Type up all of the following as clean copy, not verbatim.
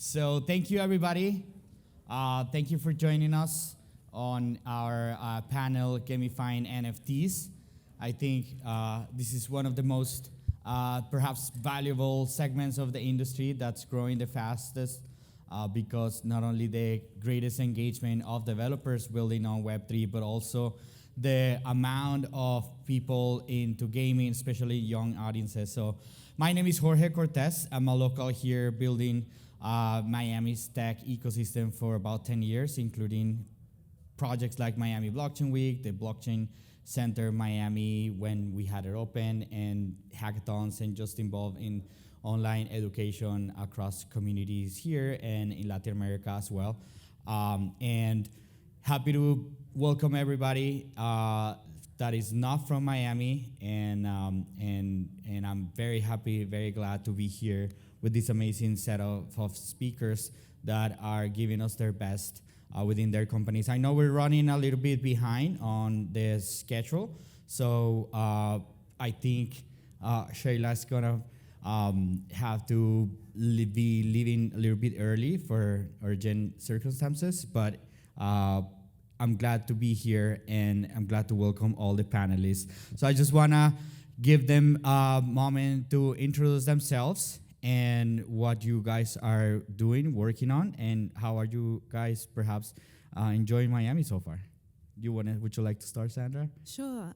So thank you, everybody. Thank you for joining us on our panel, Gamifying NFTs. I think this is one of the most perhaps valuable segments of the industry that's growing the fastest because not only the greatest engagement of developers building on Web3, but also the amount of people into gaming, especially young audiences. So my name is Jorge Cortez. I'm a local here building Miami's tech ecosystem for about 10 years, including projects like Miami Blockchain Week, the Blockchain Center Miami when we had it open, and hackathons, and just involved in online education across communities here and in Latin America as well. And happy to welcome everybody that is not from Miami, and I'm very happy, very glad to be here with this amazing set of speakers that are giving us their best within their companies. I know we're running a little bit behind on the schedule, so I think Shayla's gonna have to be leaving a little bit early for urgent circumstances, but I'm glad to be here, and I'm glad to welcome all the panelists. So I just wanna give them a moment to introduce themselves and what you guys are doing, working on, and how are you guys perhaps enjoying Miami so far? Would you like to start, Sandra? Sure.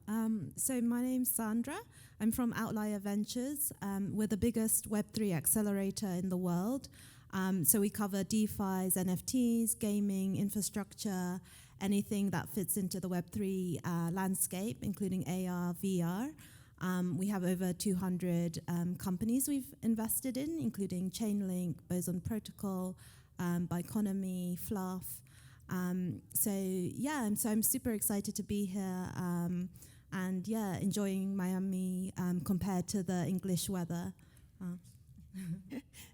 So my name's Sandra. I'm from Outlier Ventures. We're the biggest Web3 accelerator in the world. So we cover DeFi's, NFTs, gaming, infrastructure, anything that fits into the Web3 landscape, including AR, VR. We have over 200 companies we've invested in, including Chainlink, Boson Protocol, Biconomy, Fluff. So I'm super excited to be here, and enjoying Miami compared to the English weather.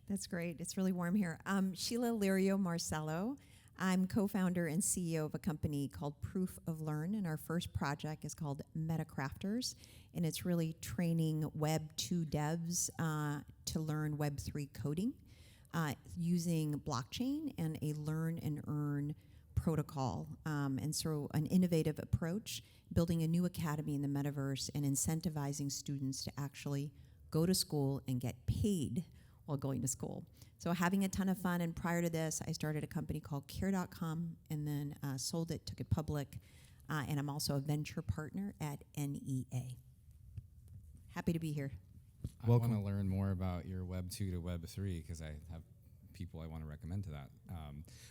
That's great. It's really warm here. Sheila Lirio Marcello. I'm co-founder and CEO of a company called Proof of Learn, and our first project is called MetaCrafters, and it's really training Web 2 devs to learn Web 3 coding using blockchain and a learn and earn protocol. And so an innovative approach, building a new academy in the metaverse and incentivizing students to actually go to school and get paid while going to school. So having a ton of fun, and prior to this, I started a company called Care.com and then sold it, took it public, and I'm also a venture partner at NEA. Happy to be here. Welcome. I want to learn more about your Web 2 to Web 3 because I have people I want to recommend to that.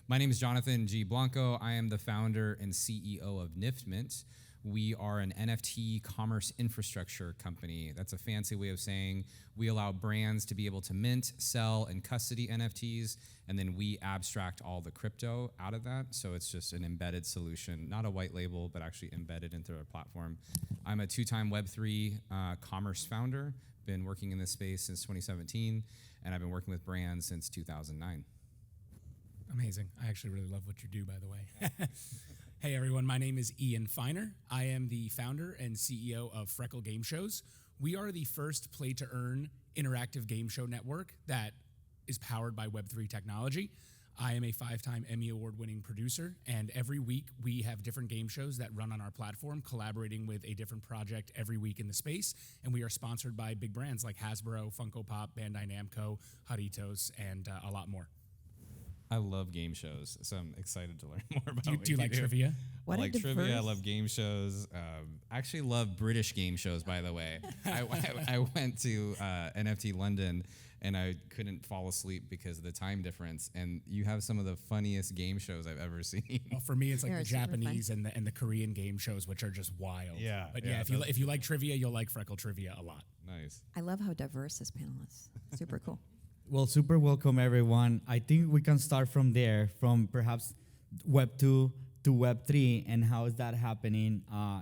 My name is Jonathan G. Blanco. I am the founder and CEO of Niftmint. We are an NFT commerce infrastructure company. That's a fancy way of saying we allow brands to be able to mint, sell, and custody NFTs, and then we abstract all the crypto out of that. So it's just an embedded solution, not a white label, but actually embedded into our platform. I'm a two-time Web3 commerce founder, been working in this space since 2017, and I've been working with brands since 2009. Amazing. I actually really love what you do, by the way. Hey everyone, my name is Ian Feiner. I am the founder and CEO of Freckle Game Shows. We are the first play-to-earn interactive game show network that is powered by Web3 technology. I am a 5-time Emmy Award-winning producer, and every week we have different game shows that run on our platform, collaborating with a different project every week in the space, and we are sponsored by big brands like Hasbro, Funko Pop, Bandai Namco, Haritos, and a lot more. I love game shows, so I'm excited to learn more about Do you like trivia? What I a like trivia, I diverse- love game shows. I actually love British game shows, by the way. I went to NFT London, and I couldn't fall asleep because of the time difference, and you have some of the funniest game shows I've ever seen. Well, for me, it's like They're the super Japanese and the Korean game shows, which are just wild. Yeah, But yeah, if you like trivia, you'll like Freckle Trivia a lot. Nice. I love how diverse this panel is. Super cool. Well, super welcome, everyone. I think we can start from there, from perhaps Web 2 to Web 3, and how is that happening?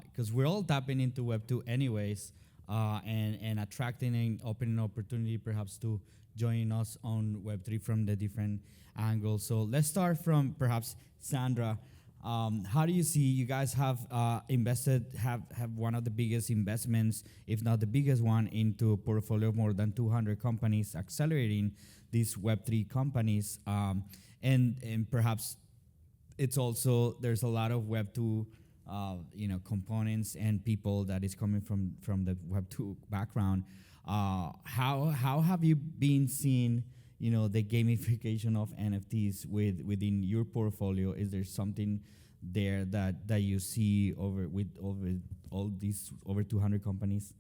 Because we're all tapping into Web 2 anyways, and attracting and opening opportunity perhaps to join us on Web 3 from the different angles. So let's start from perhaps Sandra. How do you see you guys have have one of the biggest investments, if not the biggest one, into a portfolio of more than 200 companies, accelerating these Web3 companies, and perhaps it's also there's a lot of Web2 components and people that is coming from the Web2 background. How have you been seeing the gamification of NFTs within your portfolio? Is there something there that you see over all these over 200 companies?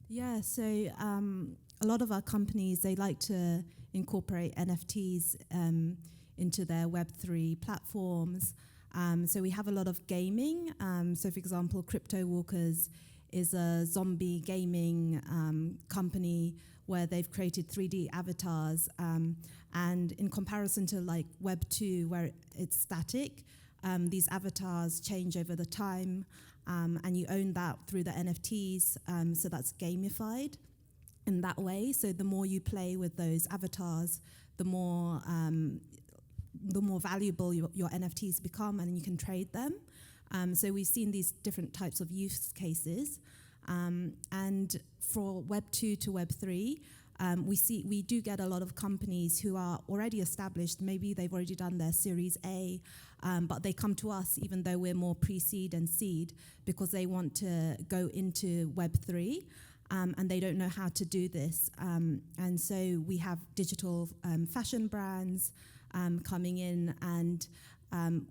Yeah, so a lot of our companies, they like to incorporate NFTs into their Web3 platforms. So we have a lot of gaming. So for example, Crypto Walkers is a zombie gaming company where they've created 3D avatars. And in comparison to like Web2, where it's static, these avatars change over the time, and you own that through the NFTs. So that's gamified in that way. So the more you play with those avatars, the more valuable your NFTs become, and you can trade them. So we've seen these different types of use cases. And for Web 2 to Web 3, we do get a lot of companies who are already established. Maybe they've already done their Series A, but they come to us even though we're more pre-seed and seed, because they want to go into Web 3. And they don't know how to do this. And so we have digital fashion brands coming in, and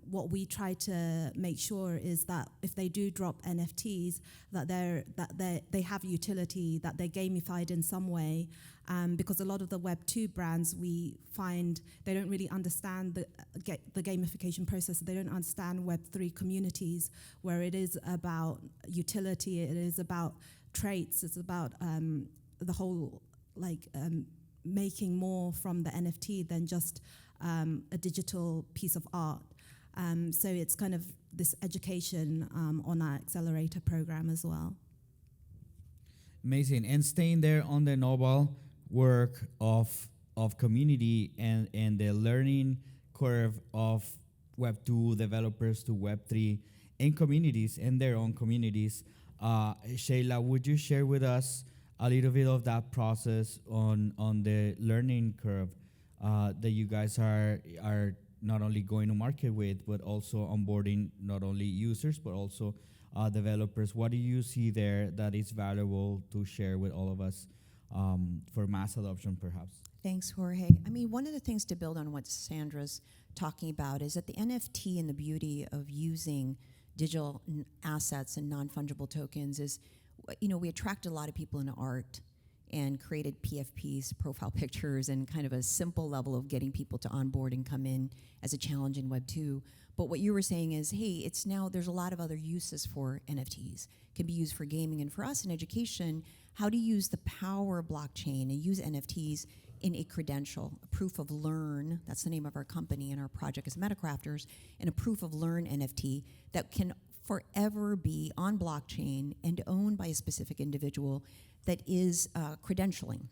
what we try to make sure is that if they do drop NFTs, that they have utility, that they're gamified in some way, because a lot of the Web 2 brands, we find they don't really understand the gamification process. They don't understand Web 3 communities, where it is about utility, it is about traits, it's about the whole making more from the NFT than just a digital piece of art. So it's kind of this education on our accelerator program as well. Amazing. And staying there on the noble work of community and the learning curve of Web 2 developers to Web 3 and communities and their own communities. Sheila, would you share with us a little bit of that process on the learning curve that you guys are not only going to market with, but also onboarding not only users, but also developers? What do you see there that is valuable to share with all of us for mass adoption, perhaps? Thanks, Jorge. I mean, one of the things to build on what Sandra's talking about is that the NFT and the beauty of using digital assets and non-fungible tokens is, we attract a lot of people into art and created PFPs, profile pictures, and kind of a simple level of getting people to onboard and come in as a challenge in Web 2. But what you were saying is, hey, it's now, there's a lot of other uses for NFTs. It can be used for gaming, and for us in education, how to use the power of blockchain and use NFTs in a credential, a proof of learn, that's the name of our company and our project is Metacrafters, and a proof of learn NFT that can forever be on blockchain and owned by a specific individual that is credentialing.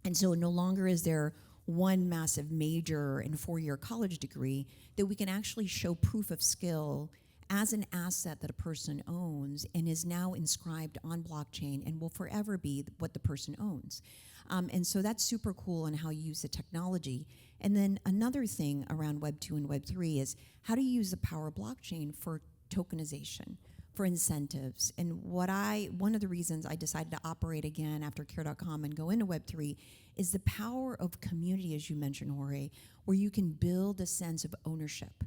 And so no longer is there one massive major and 4-year college degree, that we can actually show proof of skill as an asset that a person owns and is now inscribed on blockchain and will forever be what the person owns. And so that's super cool on how you use the technology. And then another thing around Web 2 and Web 3 is how to use the power of blockchain for tokenization, for incentives. And one of the reasons I decided to operate again after Care.com and go into Web3 is the power of community, as you mentioned, Jorge, where you can build a sense of ownership,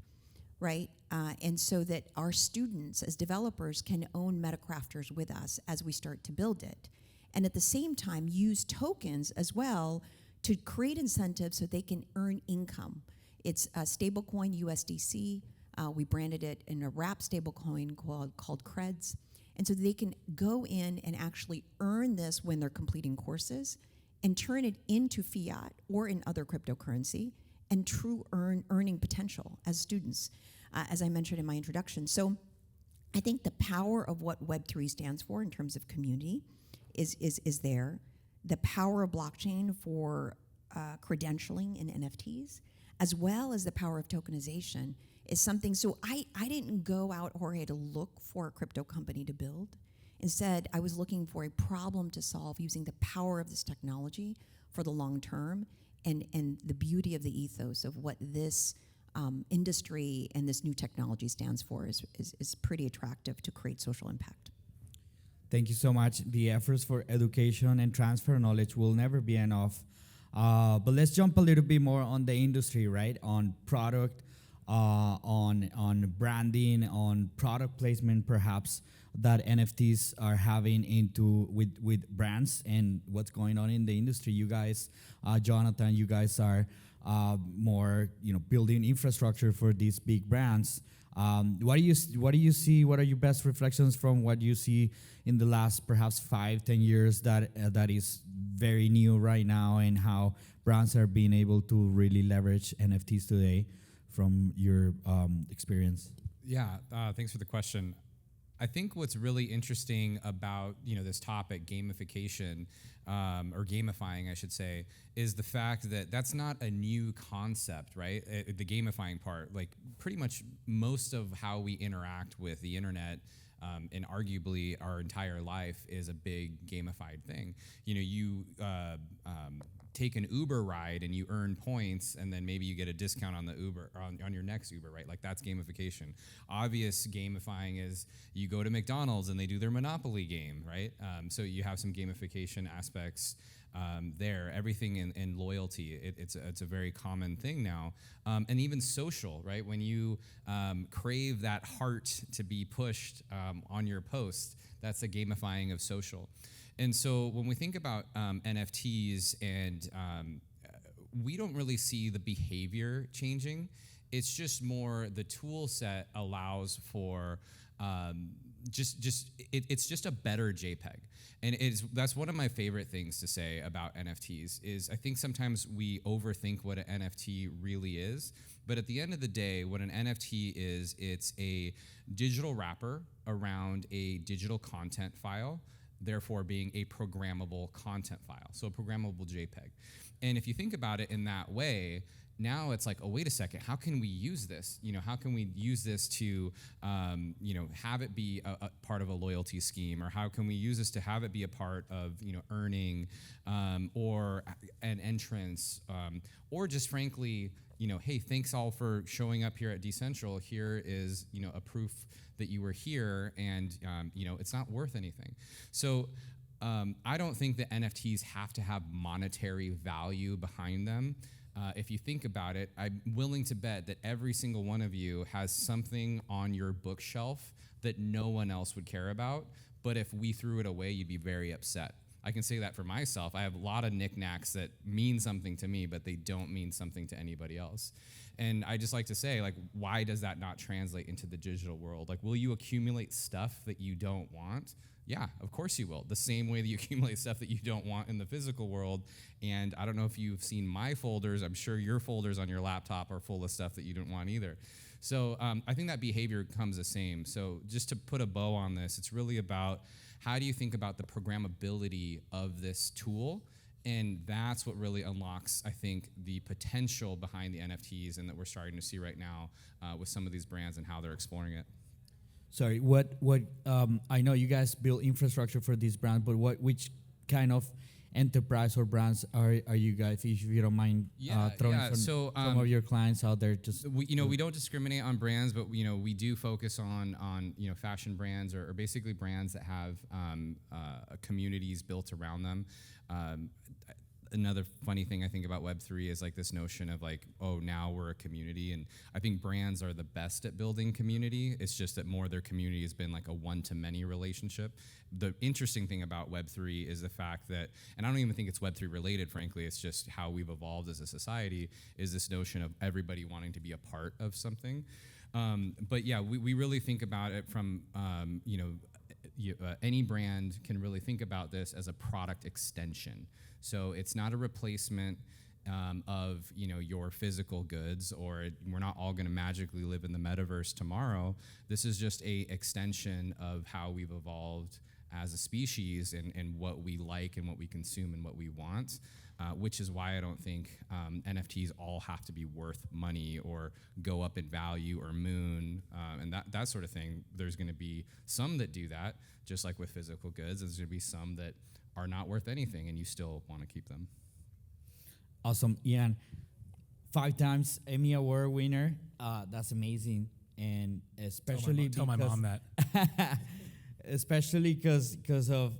right? And so that our students as developers can own Metacrafters with us as we start to build it. And at the same time, use tokens as well to create incentives so they can earn income. It's a stablecoin, USDC. We branded it in a wrap stablecoin called CREDS. And so they can go in and actually earn this when they're completing courses and turn it into fiat or in other cryptocurrency and true earning potential as students, as I mentioned in my introduction. So I think the power of what Web3 stands for in terms of community is there. The power of blockchain for credentialing in NFTs, as well as the power of tokenization, is something. So I didn't go out, Jorge, to look for a crypto company to build. Instead, I was looking for a problem to solve using the power of this technology for the long term, and the beauty of the ethos of what this industry and this new technology stands for is pretty attractive to create social impact. Thank you so much. The efforts for education and transfer knowledge will never be enough. But let's jump a little bit more on the industry, right? On product, on branding, on product placement, perhaps that NFTs are having into with brands and what's going on in the industry. You guys, Jonathan, you guys are more building infrastructure for these big brands. What do you see? What are your best reflections from what you see in the last perhaps 5-10 years that is very new right now, and how brands are being able to really leverage NFTs today from your experience? Yeah, thanks for the question. I think what's really interesting about this topic, gamification, or gamifying, I should say, is the fact that that's not a new concept, right? The gamifying part, like pretty much most of how we interact with the internet, and arguably our entire life, is a big gamified thing. You take an Uber ride and you earn points, and then maybe you get a discount on the Uber on your next Uber, right? Like, that's gamification. Obvious gamifying is you go to McDonald's and they do their Monopoly game, right? So you have some gamification aspects there. Everything in loyalty, it's a very common thing now, and even social, right? When you crave that heart to be pushed on your post, that's a gamifying of social. And so when we think about NFTs, and we don't really see the behavior changing. It's just more the tool set allows for it's just a better JPEG. And that's one of my favorite things to say about NFTs is I think sometimes we overthink what an NFT really is. But at the end of the day, what an NFT is, it's a digital wrapper around a digital content file, therefore being a programmable content file, so a programmable JPEG. And if you think about it in that way, now it's like, oh, wait a second, how can we use this? How can we use this to, have it be a part of a loyalty scheme? Or how can we use this to have it be a part of, earning, or an entrance, or just frankly, hey, thanks all for showing up here at Dcentral. Here is, a proof that you were here, and it's not worth anything. So I don't think that NFTs have to have monetary value behind them. If you think about it, I'm willing to bet that every single one of you has something on your bookshelf that no one else would care about, but if we threw it away, you'd be very upset. I can say that for myself. I have a lot of knickknacks that mean something to me, but they don't mean something to anybody else. And I just like to say, like, why does that not translate into the digital world? Like, will you accumulate stuff that you don't want? Yeah, of course you will. The same way that you accumulate stuff that you don't want in the physical world. And I don't know if you've seen my folders. I'm sure your folders on your laptop are full of stuff that you don't want either. So I think that behavior comes the same. So just to put a bow on this, it's really about how do you think about the programmability of this tool? And that's what really unlocks, I think, the potential behind the NFTs, and that we're starting to see right now with some of these brands and how they're exploring it. Sorry, I know you guys build infrastructure for these brands, but which kind of enterprise or brands are you guys, if you don't mind throwing some of your clients out there? Just we don't discriminate on brands, but we do focus on fashion brands or basically brands that have communities built around them. Another funny thing I think about Web3 is like this notion of like, oh, now we're a community. And I think brands are the best at building community. It's just that more their community has been like a one-to-many relationship. The interesting thing about Web3 is the fact that, and I don't even think it's Web3 related, frankly, it's just how we've evolved as a society, is this notion of everybody wanting to be a part of something. But yeah, we really think about it from, any brand can really think about this as a product extension. So it's not a replacement of your physical goods, or we're not all going to magically live in the metaverse tomorrow. This is just a extension of how we've evolved as a species and what we like and what we consume and what we want. Which is why I don't think NFTs all have to be worth money or go up in value or moon and that sort of thing. There's going to be some that do that, just like with physical goods. There's going to be some that are not worth anything, and you still want to keep them. Awesome, Ian. 5 times Emmy Award winner. That's amazing, and especially tell my mom that. especially because of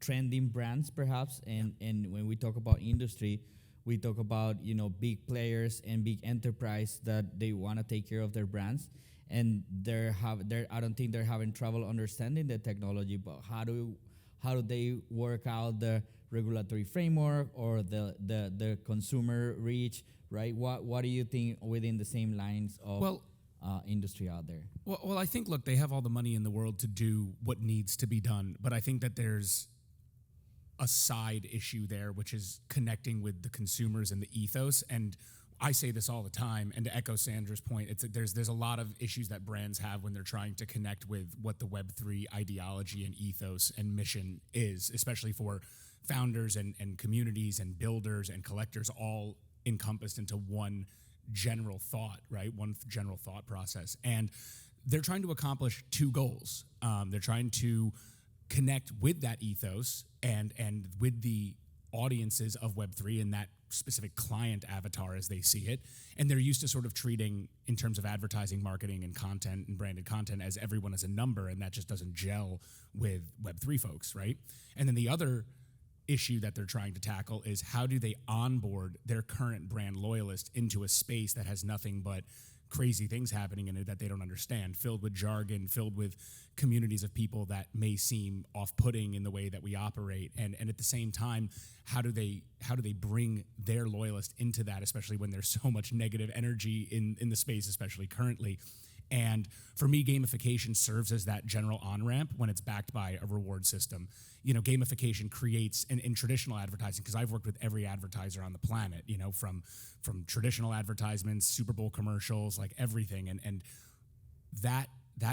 trending brands, perhaps, and when we talk about industry, we talk about big players and big enterprise that they want to take care of their brands, and I don't think they're having trouble understanding the technology, but how do they work out the regulatory framework or the consumer reach, right? What do you think within the same lines of industry out there? Well, I think, look, they have all the money in the world to do what needs to be done, but I think that there's a side issue there, which is connecting with the consumers and the ethos. And I say this all the time, and to echo Sandra's point, there's a lot of issues that brands have when they're trying to connect with what the Web3 ideology and ethos and mission is, especially for founders and communities and builders and collectors, all encompassed into one general thought, right? One general thought process. And they're trying to accomplish 2 goals. They're trying to connect with that ethos and with the audiences of Web3 and that specific client avatar as they see it. And they're used to sort of treating, in terms of advertising, marketing, and content and branded content, as everyone as a number, and that just doesn't gel with Web3 folks, right? And then the other issue that they're trying to tackle is how do they onboard their current brand loyalist into a space that has nothing but crazy things happening in it that they don't understand, filled with jargon, filled with communities of people that may seem off-putting in the way that we operate, and at the same time, how do they bring their loyalist into that, especially when there's so much negative energy in the space, especially currently. And for me, gamification serves as that general on-ramp when it's backed by a reward system. Gamification creates, in traditional advertising, because I've worked with every advertiser on the planet, from traditional advertisements, Super Bowl commercials, like everything. And that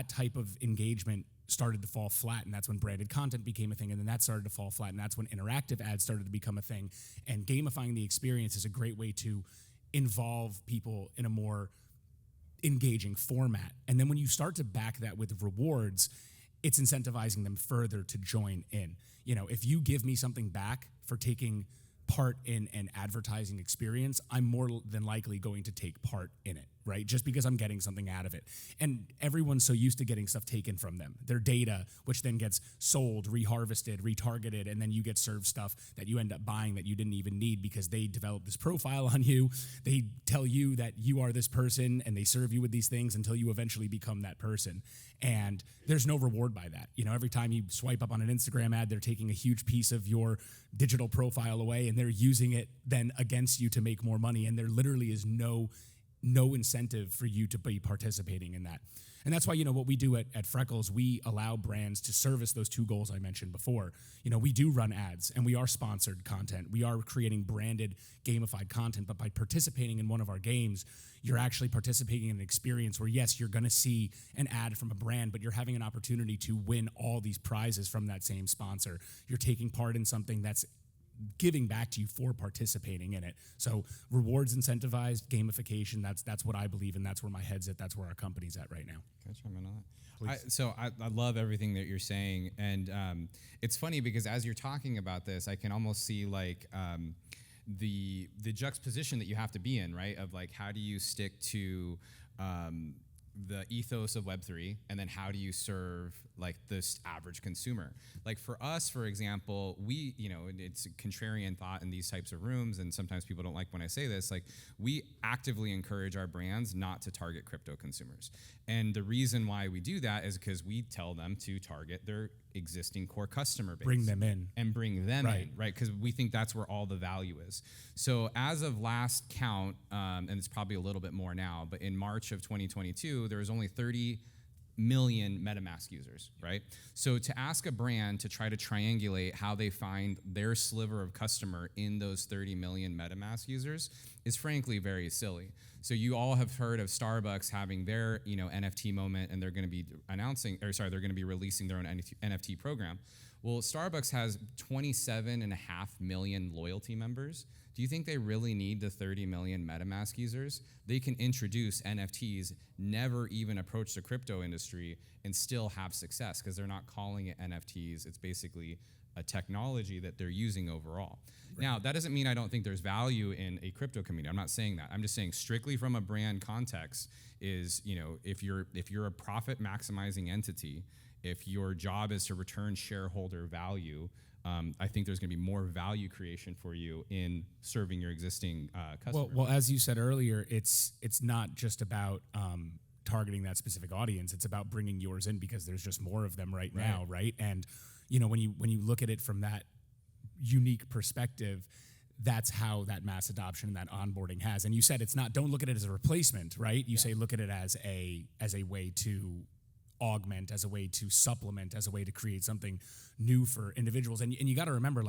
type of engagement started to fall flat, and that's when branded content became a thing, and then that started to fall flat, and that's when interactive ads started to become a thing. And gamifying the experience is a great way to involve people in a more engaging format. And then when you start to back that with rewards, it's incentivizing them further to join in. If you give me something back for taking part in an advertising experience, I'm more than likely going to take part in it, right? Just because I'm getting something out of it. And everyone's so used to getting stuff taken from them, their data, which then gets sold, reharvested, retargeted, and then you get served stuff that you end up buying that you didn't even need because they developed this profile on you. They tell you that you are this person, and they serve you with these things until you eventually become that person. And there's no reward by that. Every time you swipe up on an Instagram ad, they're taking a huge piece of your digital profile away, and they're using it then against you to make more money. And there literally is no incentive for you to be participating in that. And that's why, what we do at Freckles, we allow brands to service those 2 goals I mentioned before. We do run ads, and we are sponsored content. We are creating branded, gamified content, but by participating in one of our games, you're actually participating in an experience where, yes, you're going to see an ad from a brand, but you're having an opportunity to win all these prizes from that same sponsor. You're taking part in something that's giving back to you for participating in it. So rewards incentivized, gamification, that's what I believe, and that's where my head's at. That's where our company's at right now. Can I chime in on that? I love everything that you're saying, and it's funny because as you're talking about this, I can almost see like the juxtaposition that you have to be in, right? Of like, how do you stick to the ethos of Web3, and then how do you serve like this average consumer? Like for us, for example, we, it's a contrarian thought in these types of rooms, and sometimes people don't like when I say this, like we actively encourage our brands not to target crypto consumers. And the reason why we do that is because we tell them to target their existing core customer base. Bring them in. And bring them in, right? Because we think that's where all the value is. So as of last count, and it's probably a little bit more now, but in March of 2022, there was only 30 million MetaMask users, right? So to ask a brand to try to triangulate how they find their sliver of customer in those 30 million MetaMask users is frankly very silly. So you all have heard of Starbucks having their NFT moment, and they're going to be they're going to be releasing their own NFT program. Well, Starbucks has 27.5 million loyalty members. Do you think they really need the 30 million MetaMask users? They can introduce NFTs, never even approach the crypto industry, and still have success because they're not calling it NFTs. It's basically a technology that they're using overall. Right. Now, that doesn't mean I don't think there's value in a crypto community. I'm not saying that. I'm just saying strictly from a brand context is, if you're a profit maximizing entity, if your job is to return shareholder value, I think there's going to be more value creation for you in serving your existing customers. Well, as you said earlier, it's not just about targeting that specific audience. It's about bringing yours in because there's just more of them right now, right? And when you look at it from that unique perspective, that's how that mass adoption and that onboarding has. And you said don't look at it as a replacement, right? You say look at it as a way to augment, as a way to supplement, as a way to create something new for individuals. And you got to remember,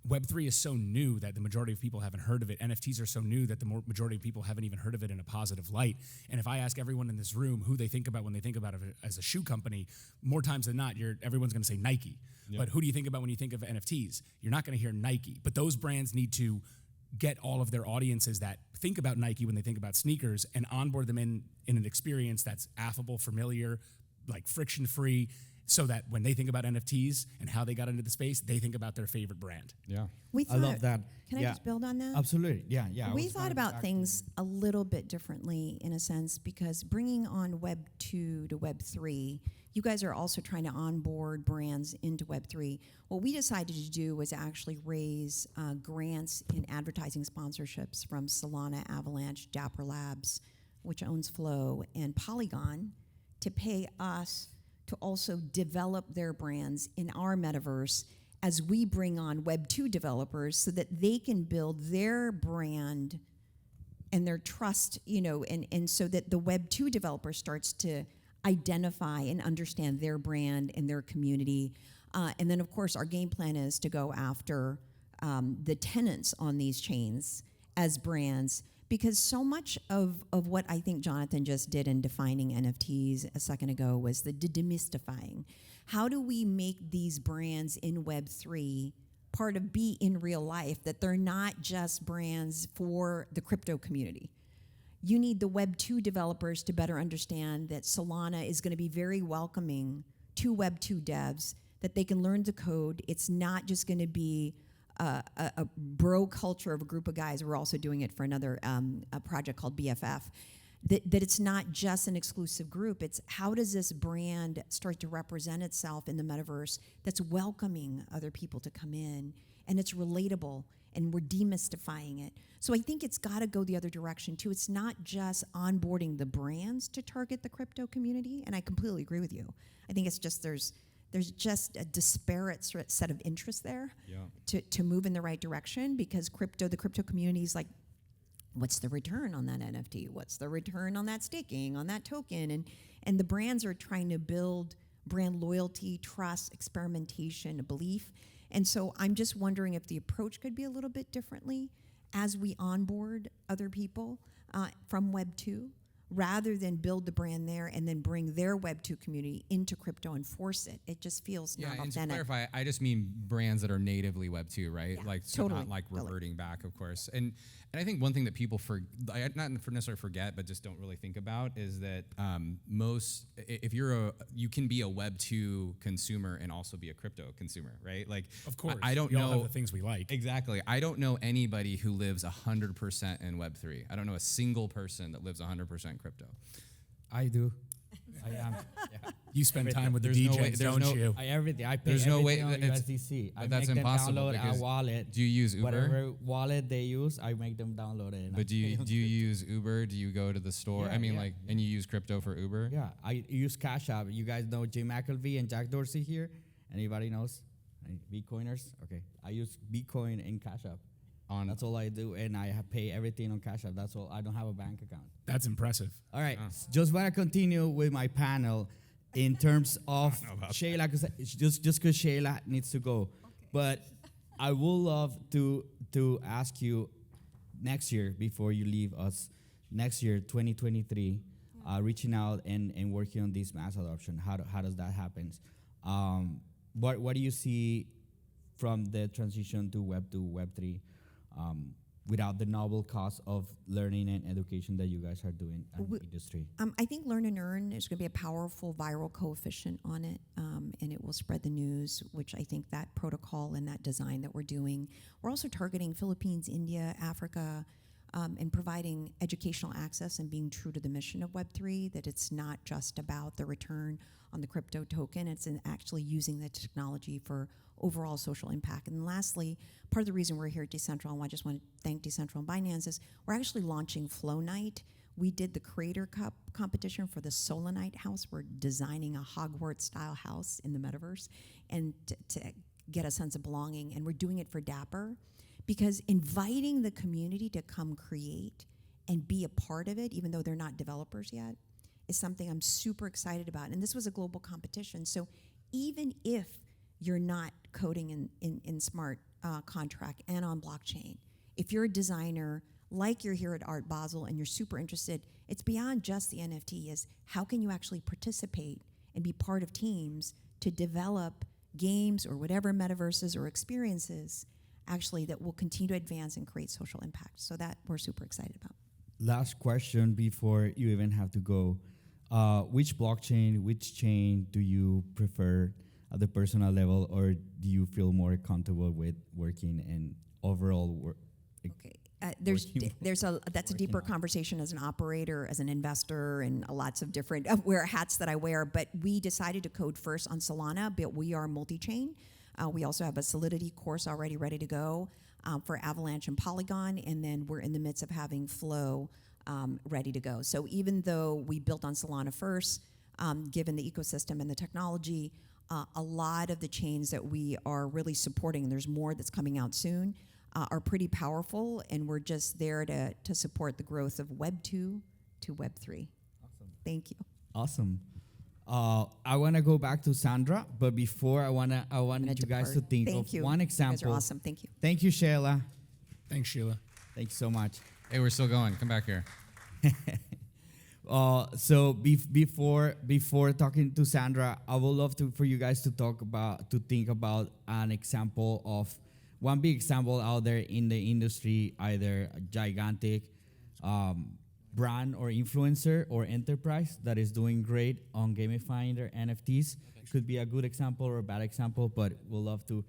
Web3 is so new that the majority of people haven't heard of it. NFTs are so new that the majority of people haven't even heard of it in a positive light. And if I ask everyone in this room who they think about when they think about it as a shoe company, more times than not, everyone's going to say Nike. Yep. But who do you think about when you think of NFTs? You're not going to hear Nike. But those brands need to get all of their audiences that think about Nike when they think about sneakers and onboard them in an experience that's affable, familiar, friction-free, so that when they think about NFTs and how they got into the space, they think about their favorite brand. Yeah. I love that. Can I just build on that? Absolutely. Yeah. We thought about things a little bit differently in a sense because bringing on Web 2 to Web 3, you guys are also trying to onboard brands into Web 3. What we decided to do was actually raise grants in advertising sponsorships from Solana, Avalanche, Dapper Labs, which owns Flow, and Polygon, to pay us to also develop their brands in our metaverse as we bring on Web 2 developers so that they can build their brand and their trust, and so that the Web 2 developer starts to identify and understand their brand and their community. And then, of course, our game plan is to go after the tenants on these chains as brands, because so much of what I think Jonathan just did in defining NFTs a second ago was the demystifying. How do we make these brands in Web3 part of be in real life, that they're not just brands for the crypto community? You need the Web 2 developers to better understand that Solana is going to be very welcoming to Web 2 devs, that they can learn the code. It's not just going to be a bro culture of a group of guys. We're also doing it for another a project called BFF. That it's not just an exclusive group. It's how does this brand start to represent itself in the metaverse that's welcoming other people to come in, and it's relatable, and we're demystifying it. So I think it's got to go the other direction too. It's not just onboarding the brands to target the crypto community, and I completely agree with you. I think it's just there's just a disparate set of interests there to move in the right direction, because the crypto community is like, what's the return on that NFT? What's the return on that staking, on that token? And the brands are trying to build brand loyalty, trust, experimentation, belief. And so I'm just wondering if the approach could be a little bit differently as we onboard other people from Web 2, rather than build the brand there and then bring their Web 2 community into crypto and force it. It just feels not authentic. And to clarify, I just mean brands that are natively Web 2, right? Yeah, totally. Not reverting back, of course. And I think one thing that people not necessarily forget, but just don't really think about is that you can be a Web 2 consumer and also be a crypto consumer, right? Of course. I don't we know all have the things we like. Exactly. I don't know anybody who lives 100% in Web 3. I don't know a single person that lives 100% crypto. I do. I am. Yeah. You spend time with the There's no way- DJs, there's don't no- you? Everything. I pay There's no way everything on that it's- USDC. I but that's make them impossible download because a wallet. Do you use Uber? Whatever wallet they use, I make them download it. But do you use Uber? Do you go to the store? Yeah, I mean, yeah, and you use crypto for Uber? Yeah, I use Cash App. You guys know Jay McElvey and Jack Dorsey here? Anybody knows? Bitcoiners? Okay. I use Bitcoin and Cash App. That's all I do, and I pay everything on Cash App. That's all. I don't have a bank account. That's impressive. All right, just want to continue with my panel. in terms of know about Shayla, because just because Shayla needs to go. But I would love to ask you next year, before you leave us, next year, 2023, reaching out and working on this mass adoption. How does that happen? What do you see from the transition to Web 2, Web 3, without the novel cost of learning and education that you guys are doing in the industry? I think Learn and Earn is going to be a powerful viral coefficient on it, and it will spread the news, which I think that protocol and that design that we're doing. We're also targeting Philippines, India, Africa, and providing educational access and being true to the mission of Web3, that it's not just about the return on the crypto token, it's in actually using the technology for overall social impact. And lastly, part of the reason we're here at Dcentral, and I just want to thank Dcentral and Binance, is we're actually launching Flow Night. We did the Creator Cup competition for the Solanite house. We're designing a Hogwarts-style house in the metaverse, and to get a sense of belonging. And we're doing it for Dapper, because inviting the community to come create and be a part of it, even though they're not developers yet, is something I'm super excited about. And this was a global competition. So even if you're not coding in smart contract and on blockchain, if you're a designer, like you're here at Art Basel and you're super interested, it's beyond just the NFT, is how can you actually participate and be part of teams to develop games or whatever metaverses or experiences actually that will continue to advance and create social impact. So that we're super excited about. Last question before you even have to go. Which blockchain, which chain do you prefer at the personal level, or do you feel more comfortable with working and overall Okay. That's a deeper conversation as an operator, as an investor, and lots of different hats that I wear. But we decided to code first on Solana, but we are multi-chain. We also have a Solidity course already ready to go for Avalanche and Polygon, and then we're in the midst of having Flow ready to go. So even though we built on Solana first, given the ecosystem and the technology, a lot of the chains that we are really supporting, and there's more that's coming out soon, are pretty powerful, and we're just there to support the growth of Web 2 to Web 3. Awesome. Thank you. Awesome. I want to go back to Sandra, but before I wanted you guys to think of one example. You guys are awesome. Thank you. Thank you, Shayla. Thanks, Sheila. Thank you so much. Hey, we're still going. Come back here. So before talking to Sandra, I would love for you guys to think about an example of one big example out there in the industry, either a gigantic brand or influencer or enterprise that is doing great on gamifying their NFTs. Could be a good example or a bad example, but we'll love to.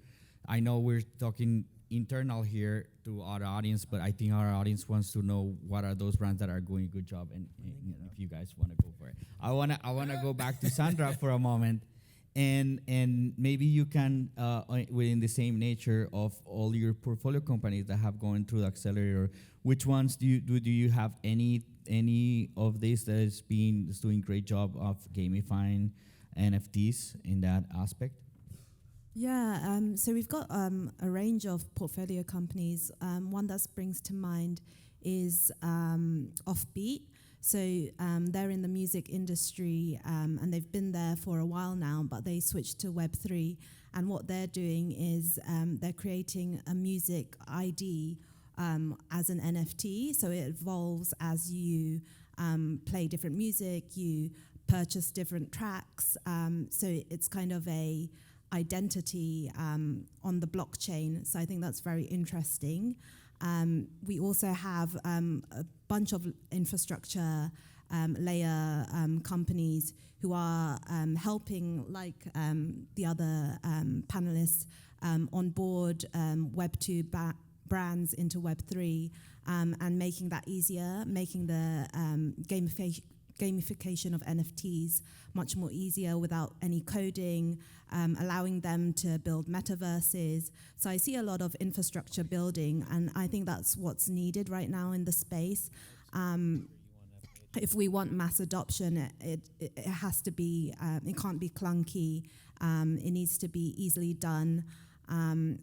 I know we're talking internal here to our audience, but I think our audience wants to know what are those brands that are doing a good job, and if you guys want to go for it. I wanna go back to Sandra for a moment, and maybe you can within the same nature of all your portfolio companies that have gone through the accelerator, which ones do you have any of these that is doing great job of gamifying NFTs in that aspect? Yeah, so we've got a range of portfolio companies. One that springs to mind is Offbeat. So they're in the music industry, and they've been there for a while now, but they switched to Web3. And what they're doing is they're creating a music ID as an NFT. So it evolves as you play different music, you purchase different tracks. So it's kind of a identity on the blockchain. So I think that's very interesting. We also have a bunch of infrastructure layer companies who are helping, like the other panelists, onboard Web 2 brands into Web 3 and making that easier, making the gamification of NFTs much more easier without any coding, allowing them to build metaverses. So I see a lot of infrastructure building, and I think that's what's needed right now in the space. If we want mass adoption, it has to be, it can't be clunky. It needs to be easily done. With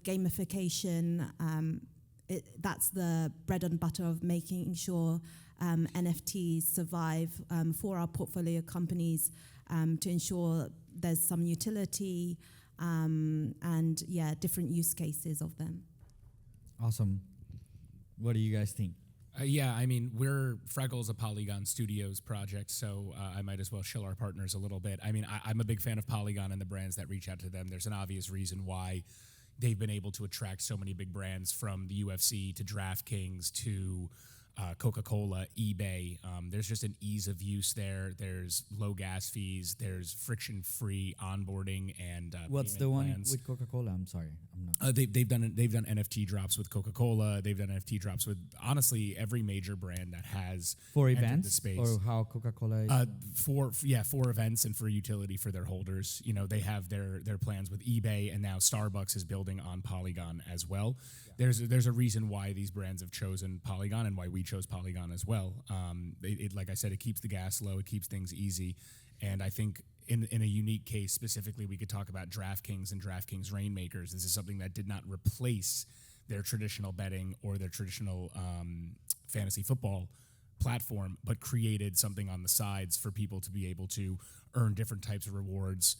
gamification, that's the bread and butter of making sure NFTs survive for our portfolio companies to ensure there's some utility and different use cases of them. Awesome. What do you guys think? Yeah, I mean, Freckle's a Polygon Studios project, so I might as well shill our partners a little bit. I mean, I'm a big fan of Polygon and the brands that reach out to them. There's an obvious reason why they've been able to attract so many big brands, from the UFC to DraftKings to Coca-Cola, eBay. There's just an ease of use there. There's low gas fees. There's friction-free onboarding and What's payment the one plans. with Coca-Cola? I'm sorry, I'm not. They've done NFT drops with Coca-Cola. They've done NFT drops with honestly every major brand that has For entered events the space. or how Coca-Cola is? For events and for utility for their holders. You know, they have their plans with eBay, and now Starbucks is building on Polygon as well. Yeah. There's a reason why these brands have chosen Polygon and why we chose Polygon as well. Like I said, it keeps the gas low, it keeps things easy, and I think in a unique case specifically, we could talk about DraftKings and DraftKings Rainmakers. This is something that did not replace their traditional betting or their traditional fantasy football platform, but created something on the sides for people to be able to earn different types of rewards,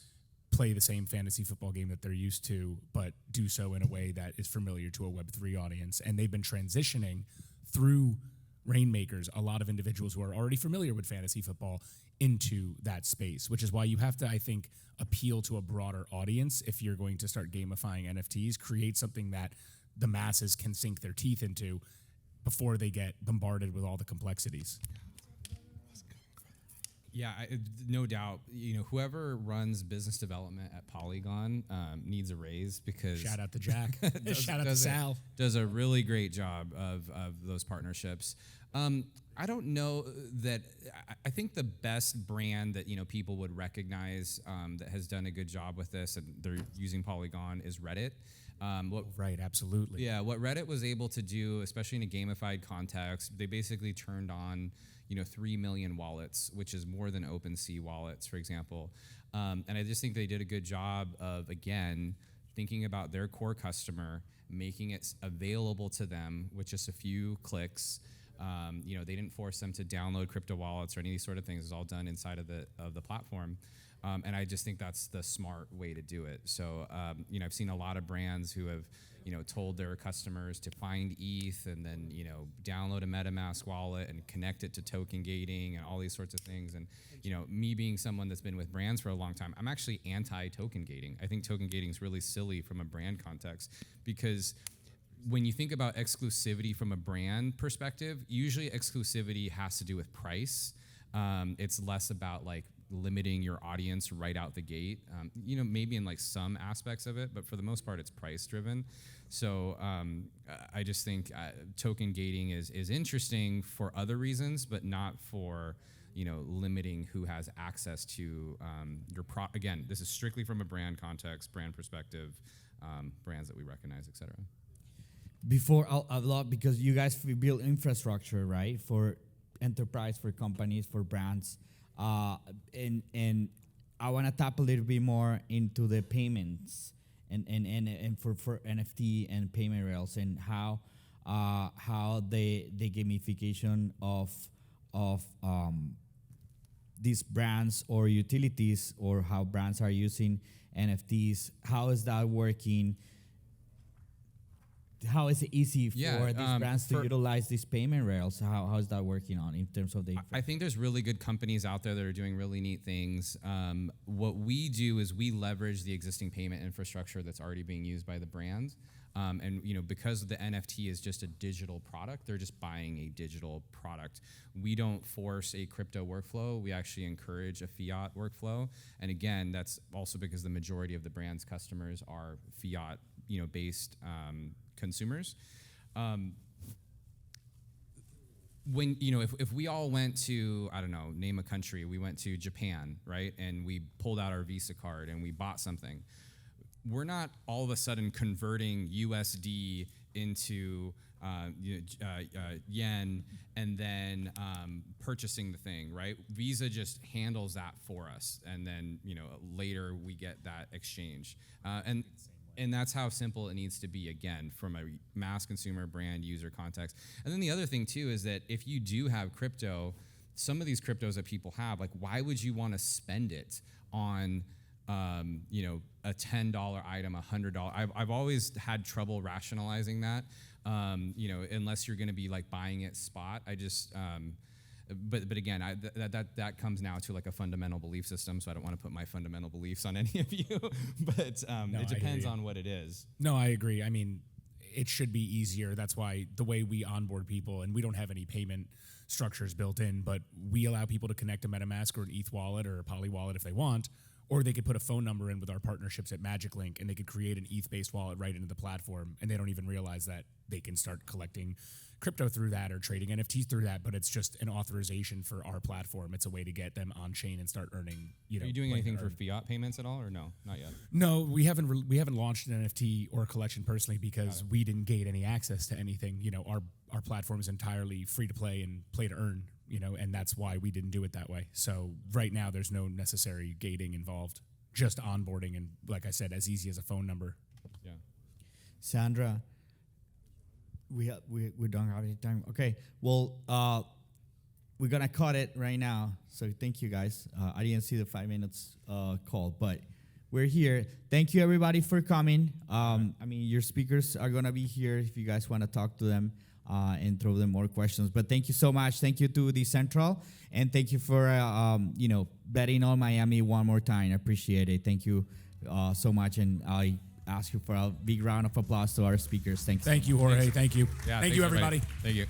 play the same fantasy football game that they're used to, but do so in a way that is familiar to a Web3 audience. And they've been transitioning through Rainmakers a lot of individuals who are already familiar with fantasy football into that space, which is why you have to, I think, appeal to a broader audience if you're going to start gamifying NFTs, create something that the masses can sink their teeth into before they get bombarded with all the complexities. Yeah, no doubt. You know, whoever runs business development at Polygon needs a raise, because Shout out to Jack. Shout out to Sal. Does a really great job of those partnerships. I don't know that. I think the best brand that people would recognize that has done a good job with this, and they're using Polygon, is Reddit. Right, absolutely. Yeah, what Reddit was able to do, especially in a gamified context, they basically turned on 3 million wallets, which is more than OpenSea wallets, for example. And I just think they did a good job of, again, thinking about their core customer, making it available to them with just a few clicks. They didn't force them to download crypto wallets or any of these sort of things. It's all done inside of the platform. And I just think that's the smart way to do it. So, I've seen a lot of brands who have, told their customers to find ETH and then, download a MetaMask wallet and connect it to token gating and all these sorts of things. And, me being someone that's been with brands for a long time, I'm actually anti-token gating. I think token gating is really silly from a brand context, because when you think about exclusivity from a brand perspective, usually exclusivity has to do with price. It's less about limiting your audience right out the gate. Maybe in some aspects of it, but for the most part, it's price driven. So I just think token gating is interesting for other reasons, but not for limiting who has access to your again, this is strictly from a brand context, brand perspective, brands that we recognize, et cetera. Before a lot, because you guys build infrastructure, right, for enterprise, for companies, for brands, and I want to tap a little bit more into the payments and for NFT and payment rails, and how the gamification of these brands or utilities, or how brands are using NFTs, how is that working? How is it easy for these brands to utilize these payment rails? How is that working on in terms of the? I think there's really good companies out there that are doing really neat things. What we do is we leverage the existing payment infrastructure that's already being used by the brand. And because the NFT is just a digital product, they're just buying a digital product. We don't force a crypto workflow. We actually encourage a fiat workflow. And again, that's also because the majority of the brand's customers are fiat, based consumers. When if we all went to, I don't know, name a country, we went to Japan, right, and we pulled out our Visa card and we bought something, we're not all of a sudden converting USD into yen and then purchasing the thing, right? Visa just handles that for us, and then later we get that exchange. And And that's how simple it needs to be, again, from a mass consumer brand user context. And then the other thing too is that if you do have crypto, some of these cryptos that people have, like, why would you want to spend it on a $10 item, $100? I've always had trouble rationalizing that, unless you're going to be like buying it spot. I just but again, that comes now to like a fundamental belief system. So I don't want to put my fundamental beliefs on any of you, but No, it depends on what it is. No, I agree. I mean, it should be easier. That's why the way we onboard people, and we don't have any payment structures built in, but we allow people to connect to MetaMask or an ETH wallet or a Poly wallet if they want, or they could put a phone number in with our partnerships at Magic Link, and they could create an ETH-based wallet right into the platform, and they don't even realize that they can start collecting crypto through that or trading NFTs through that, but it's just an authorization for our platform. It's a way to get them on chain and start earning. Are you doing anything for fiat payments at all, or no? Not yet. No, we haven't launched an NFT or a collection personally because we didn't gate any access to anything. Our platform is entirely free to play and play to earn. And that's why we didn't do it that way. So right now, there's no necessary gating involved. Just onboarding, and like I said, as easy as a phone number. Yeah. Sandra, we don't have any time. Okay, well, we're gonna cut it right now. So thank you guys. I didn't see the 5 minutes call, but we're here. Thank you everybody for coming. Your speakers are gonna be here if you guys want to talk to them and throw them more questions. But thank you so much. Thank you to Dcentral, and thank you for betting on Miami one more time. I appreciate it. Thank you so much, and I ask you for a big round of applause to our speakers. Thanks. Thank you, Jorge. Thank you. Yeah, Thank you, everybody. Thank you.